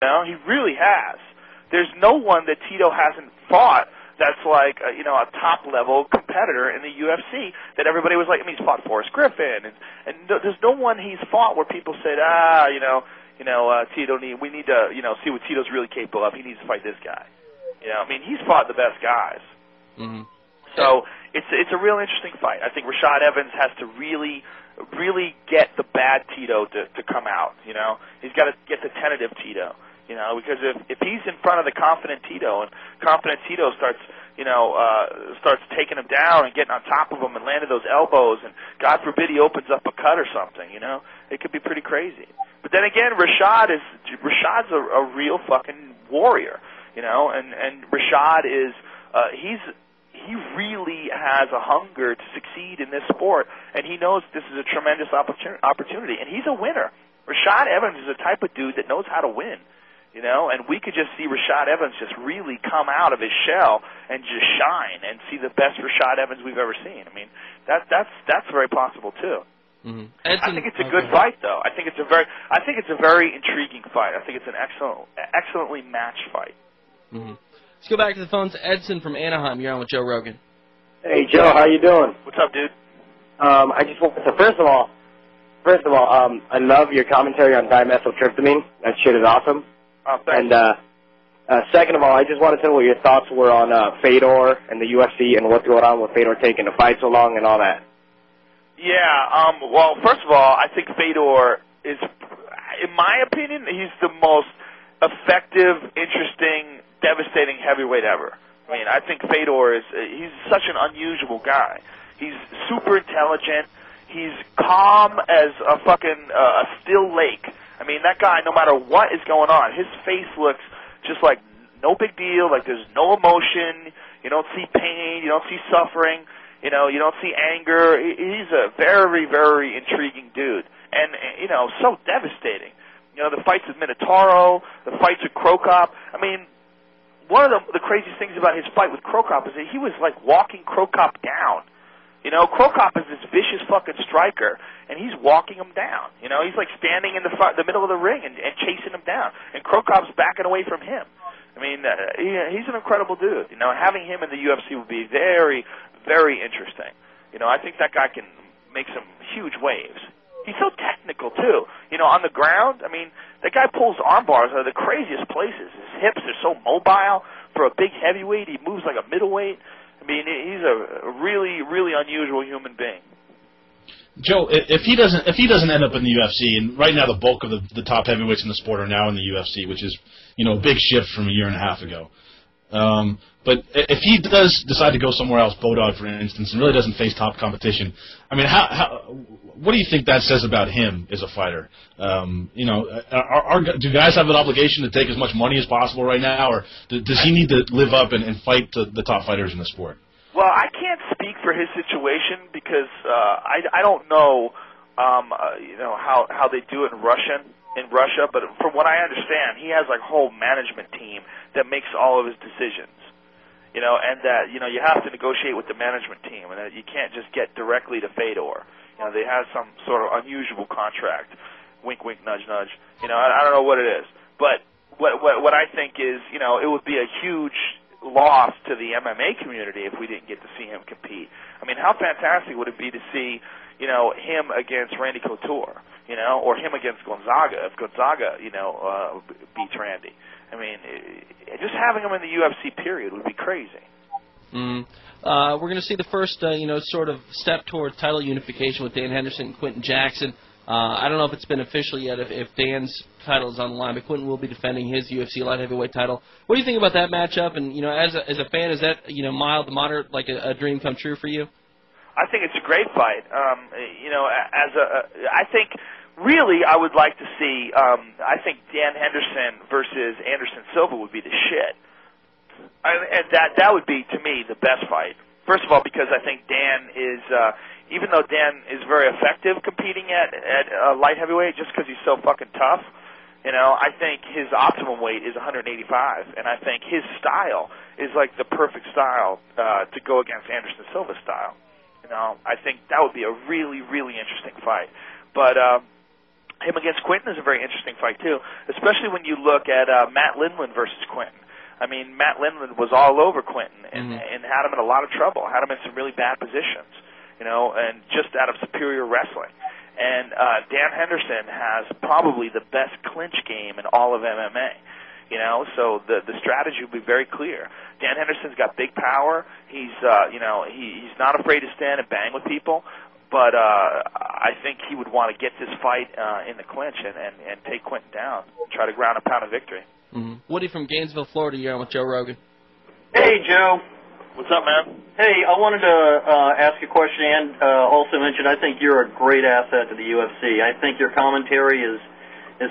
You know, he really has. There's no one that Tito hasn't fought that's like a top-level competitor in the UFC that everybody was like. I mean, he's fought Forrest Griffin, and there's no one he's fought where people said, Tito we need to see what Tito's really capable of. He needs to fight this guy. You know, I mean, he's fought the best guys. Mm-hmm. So it's a real interesting fight. I think Rashad Evans has to really get the bad Tito to come out. You know, he's got to get the tentative Tito. You know, because if he's in front of the confident Tito, and confident Tito starts taking him down and getting on top of him and landing those elbows, and God forbid he opens up a cut or something, you know, it could be pretty crazy. But then again, Rashad's a real fucking warrior, you know, and Rashad is he really has a hunger to succeed in this sport, and he knows this is a tremendous opportunity, and he's a winner. Rashad Evans is the type of dude that knows how to win. You know, and we could just see Rashad Evans just really come out of his shell and just shine and see the best Rashad Evans we've ever seen. I mean, that's very possible too. Mm-hmm. I think it's a good fight, though. I think it's a very intriguing fight. I think it's an excellently matched fight. Mm-hmm. Let's go back to the phones. Edson from Anaheim. You're on with Joe Rogan. Hey Joe, how you doing? What's up, dude? I just want to first of all, I love your commentary on dimethyltryptamine. That shit is awesome. Oh, thanks. And second of all, I just wanted to know what your thoughts were on Fedor and the UFC and what's going on with Fedor taking the fight so long and all that. Yeah, well, first of all, I think Fedor is, in my opinion, he's the most effective, interesting, devastating heavyweight ever. I mean, I think Fedor he's such an unusual guy. He's super intelligent. He's calm as a fucking a still lake. I mean, that guy, no matter what is going on, his face looks just like no big deal, like there's no emotion. You don't see pain. You don't see suffering. You know, you don't see anger. He's a very, very intriguing dude. And, you know, so devastating. You know, the fights with Minotauro, the fights with Krokop. I mean, one of the craziest things about his fight with Krokop is that he was, like, walking Krokop down. You know, Krokop is this vicious fucking striker, and he's walking him down. You know, he's like standing in the middle of the ring and chasing him down, and Krokop's backing away from him. I mean, he's an incredible dude. You know, having him in the UFC would be very, very interesting. You know, I think that guy can make some huge waves. He's so technical, too. You know, on the ground, I mean, that guy pulls arm bars out of the craziest places. His hips are so mobile. For a big heavyweight, he moves like a middleweight. I mean, he's a really, really unusual human being. Joe, if he doesn't end up in the UFC, and right now the bulk of the top heavyweights in the sport are now in the UFC, which is, you know, a big shift from a year and a half ago. But if he does decide to go somewhere else, Bodog, for instance, and really doesn't face top competition, I mean, what do you think that says about him as a fighter? You know, do guys have an obligation to take as much money as possible right now, or does he need to live up and fight the top fighters in the sport? Well, I can't speak for his situation because I don't know, you know, how they do it in Russia, but from what I understand, he has like a whole management team that makes all of his decisions. You know, and that, you know, you have to negotiate with the management team, and that you can't just get directly to Fedor. You know, they have some sort of unusual contract. Wink, wink, nudge, nudge. You know, I don't know what it is, but what I think is, you know, it would be a huge loss to the MMA community if we didn't get to see him compete. I mean, how fantastic would it be to see, you know, him against Randy Couture, you know, or him against Gonzaga, if Gonzaga, you know, beats Randy. I mean, just having him in the UFC period would be crazy. We're going to see the first, you know, sort of step towards title unification with Dan Henderson and Quinton Jackson. I don't know if it's been official yet, if Dan's title is on the line, but Quinton will be defending his UFC light heavyweight title. What do you think about that matchup? And, you know, as a fan, is that, you know, mild to moderate, like a dream come true for you? I think it's a great fight. You know, I think really I would like to see, I think Dan Henderson versus Anderson Silva would be the shit. And that would be, to me, the best fight. First of all, because I think Dan is, even though Dan is very effective competing at light heavyweight, just because he's so fucking tough, you know, I think his optimum weight is 185, and I think his style is like the perfect style to go against Anderson Silva's style. You know, I think that would be a really, really interesting fight. But him against Quinton is a very interesting fight, too, especially when you look at Matt Lindland versus Quinton. I mean, Matt Lindland was all over Quinton and had him in a lot of trouble, had him in some really bad positions, and just out of superior wrestling. And Dan Henderson has probably the best clinch game in all of MMA, so the strategy will be very clear. Dan Henderson's got big power. He's not afraid to stand and bang with people. But I think he would want to get this fight in the clinch and take Quinton down and try to ground a pound of victory. Woody from Gainesville, Florida, you're on with Joe Rogan. Hey, Joe. What's up, man? Hey, I wanted to ask a question and also mention I think you're a great asset to the UFC. I think your commentary is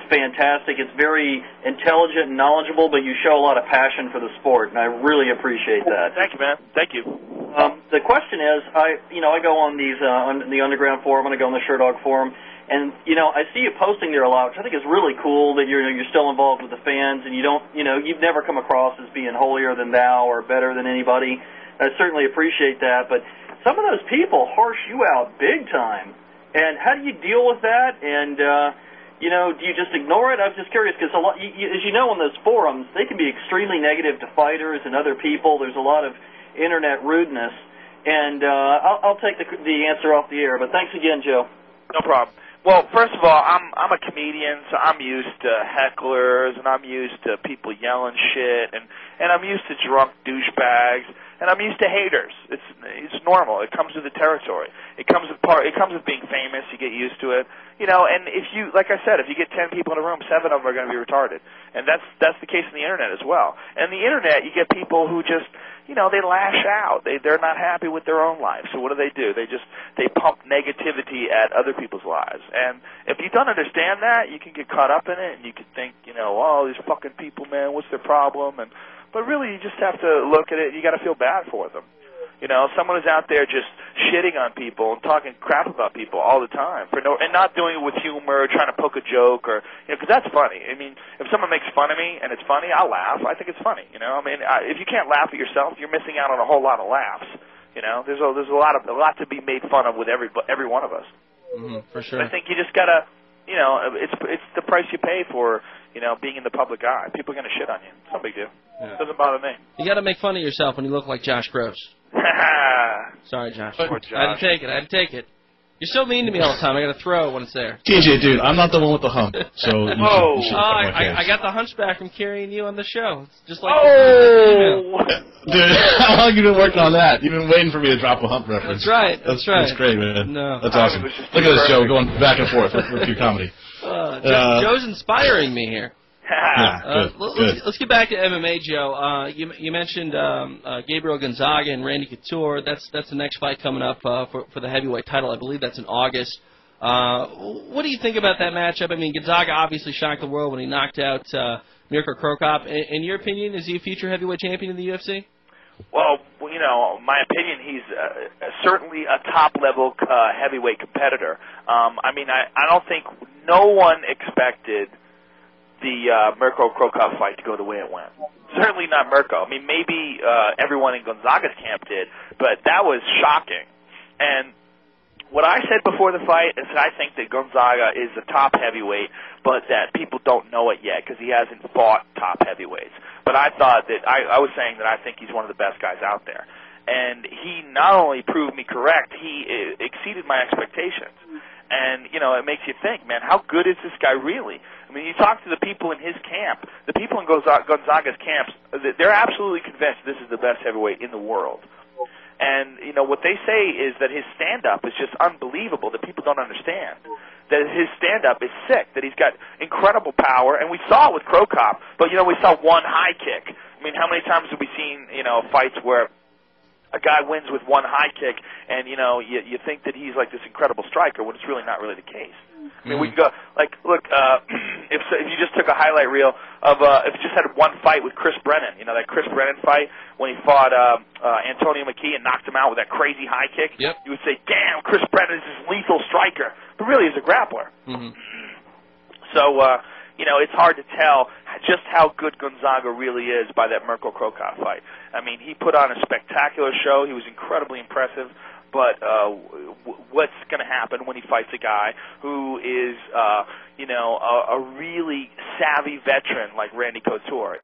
fantastic. It's very intelligent and knowledgeable, but you show a lot of passion for the sport, and I really appreciate that. Thank you, man. Thank you. The question is, I go on these on the Underground forum, and I go on the Sherdog forum, and I see you posting there a lot, which I think is really cool that you're still involved with the fans, and you've never come across as being holier than thou or better than anybody. I certainly appreciate that, but some of those people harsh you out big time, and how do you deal with that? And do you just ignore it? I was just curious because as you know, on those forums, they can be extremely negative to fighters and other people. There's a lot of internet rudeness, and I'll take the answer off the air. But thanks again, Joe. No problem. Well, first of all, I'm a comedian, so I'm used to hecklers, and I'm used to people yelling shit, and I'm used to drunk douchebags, and I'm used to haters. It's normal. It comes with the territory. It comes with being famous. You get used to it, And if you, like I said, if you get 10 people in a room, 7 of them are going to be retarded, and that's the case in the internet as well. And the internet, you get people who just they lash out. They're not happy with their own life. So what do? They pump negativity at other people's lives. And if you don't understand that, you can get caught up in it, and you can think, oh, these fucking people, man, what's their problem? But really, you just have to look at it. You got to feel bad for them. Someone is out there just shitting on people and talking crap about people all the time and not doing it with humor, trying to poke a joke because that's funny. I mean, if someone makes fun of me and it's funny, I'll laugh. I think it's funny. If you can't laugh at yourself, you're missing out on a whole lot of laughs. There's a lot to be made fun of with every one of us. For sure. I think you just gotta, it's the price you pay for, being in the public eye. People are gonna shit on you. It's no big deal. Yeah. It doesn't bother me. You got to make fun of yourself when you look like Josh Gross. Sorry, Josh. Poor Josh. I had to take it. You're so mean to me all the time. I got to throw it when it's there. TJ, dude, I'm not the one with the hump, so you should I got the hunchback from carrying you on the show. It's just like dude, how long have you been working on that? You've been waiting for me to drop a hump reference. That's right. That's right. That's great, man. No. That's awesome. Look at this, Joe, going back and forth with your comedy. Joe's inspiring me here. Yeah, good. Let's get back to MMA, Joe. You mentioned Gabriel Gonzaga and Randy Couture. That's the next fight coming up for the heavyweight title. I believe that's in August. What do you think about that matchup? I mean, Gonzaga obviously shocked the world when he knocked out Mirko Cro Cop. In your opinion, is he a future heavyweight champion in the UFC? Well, my opinion, he's certainly a top-level heavyweight competitor. I don't think no one expected the Mirko Cro Cop fight to go the way it went. Certainly not Mirko. I mean, maybe everyone in Gonzaga's camp did, but that was shocking. And what I said before the fight is I think that Gonzaga is a top heavyweight, but that people don't know it yet because he hasn't fought top heavyweights. But I thought that I was saying that I think he's one of the best guys out there. And he not only proved me correct, he exceeded my expectations. And, it makes you think, man, how good is this guy really? I mean, you talk to the people in his camp, the people in Gonzaga's camps, they're absolutely convinced this is the best heavyweight in the world. And, what they say is that his stand-up is just unbelievable, that people don't understand. That his stand-up is sick, that he's got incredible power, and we saw it with Cro Cop, but, we saw one high kick. I mean, how many times have we seen, fights where a guy wins with one high kick, and you think that he's like this incredible striker when it's really not really the case. I mean, we can go look. If you just took a highlight reel of if you just had one fight with Chris Brennan, that Chris Brennan fight when he fought Antonio McKee and knocked him out with that crazy high kick. Yep. You would say, "Damn, Chris Brennan is this lethal striker," but really he's a grappler. So it's hard to tell just how good Gonzaga really is by that Mirko Cro Cop fight. I mean, he put on a spectacular show. He was incredibly impressive. but what's going to happen when he fights a guy who is, a really savvy veteran like Randy Couture?